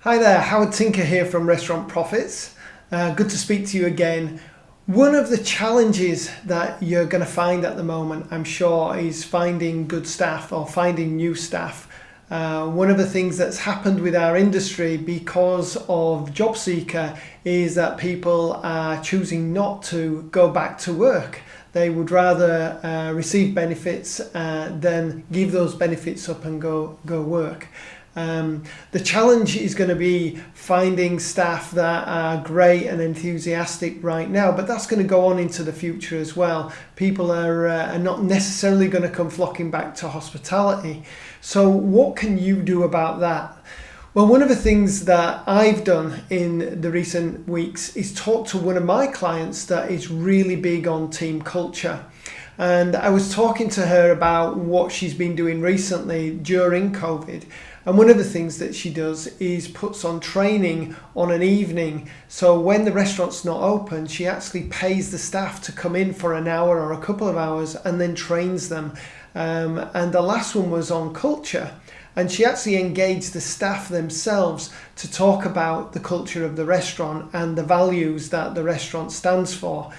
Hi there, Howard Tinker here from Restaurant Profits. Good to speak to you again. One of the challenges that you're going to find at the moment, I'm sure, is finding good staff or finding new staff. One of the things that's happened with our industry because of JobSeeker is that people are choosing not to go back to work. They would rather receive benefits than give those benefits up and go work. The challenge is going to be finding staff that are great and enthusiastic right now, but that's going to go on into the future as well. People are not necessarily going to come flocking back to hospitality. So what can you do about that? Well, one of the things that I've done in the recent weeks is talk to one of my clients that is really big on team culture. And I was talking to her about what she's been doing recently during COVID. And one of the things that she does is puts on training on an evening. So when the restaurant's not open, she actually pays the staff to come in for an hour or a couple of hours and then trains them. And the last one was on culture. And she actually engaged the staff themselves to talk about the culture of the restaurant and the values that the restaurant stands for.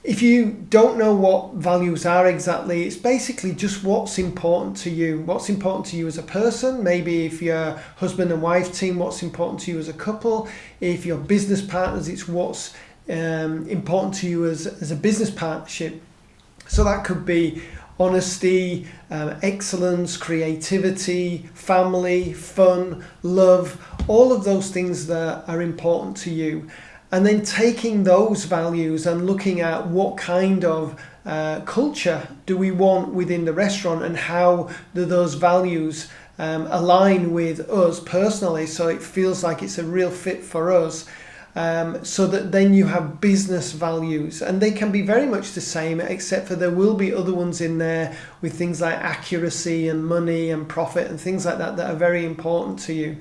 If you don't know what values are exactly, it's basically just what's important to you. What's important to you as a person. Maybe if you're husband and wife team, what's important to you as a couple. If you're business partners, it's what's important to you as a business partnership. So that could be honesty, excellence, creativity, family, fun, love, all of those things that are important to you. And then taking those values and looking at what kind of culture do we want within the restaurant and how do those values align with us personally, so it feels like it's a real fit for us. So that then you have business values, and they can be very much the same, except for there will be other ones in there with things like accuracy and money and profit and things like that that are very important to you.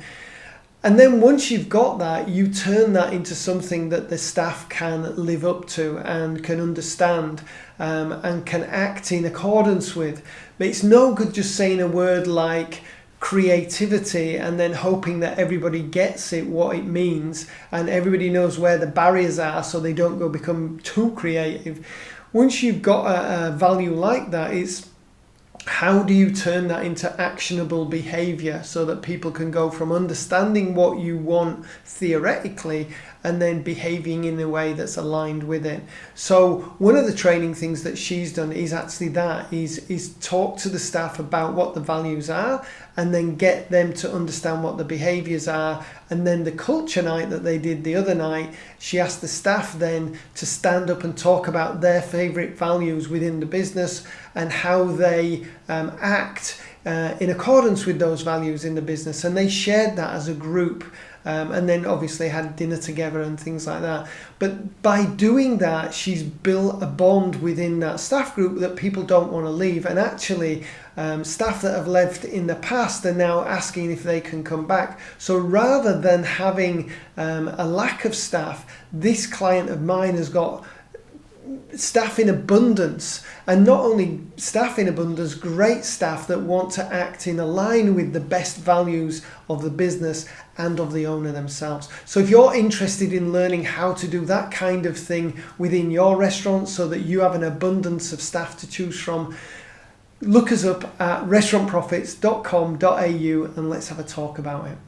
And then once you've got that, you turn that into something that the staff can live up to and can understand and can act in accordance with. But it's no good just saying a word like creativity and then hoping that everybody gets it, what it means, and everybody knows where the barriers are so they don't go become too creative. Once you've got a value like that, it's how do you turn that into actionable behavior so that people can go from understanding what you want theoretically and then behaving in a way that's aligned with it. So one of the training things that she's done is actually that, is talk to the staff about what the values are and then get them to understand what the behaviors are. And then the culture night that they did the other night, she asked the staff then to stand up and talk about their favorite values within the business and how they act in accordance with those values in the business. And they shared that as a group. And then obviously had dinner together and things like that. But by doing that, she's built a bond within that staff group that people don't want to leave. And actually, staff that have left in the past are now asking if they can come back. So rather than having a lack of staff, this client of mine has got staff in abundance, and not only staff in abundance, great staff that want to act in line with the best values of the business and of the owner themselves. So if you're interested in learning how to do that kind of thing within your restaurant so that you have an abundance of staff to choose from, look us up at restaurantprofits.com.au and let's have a talk about it.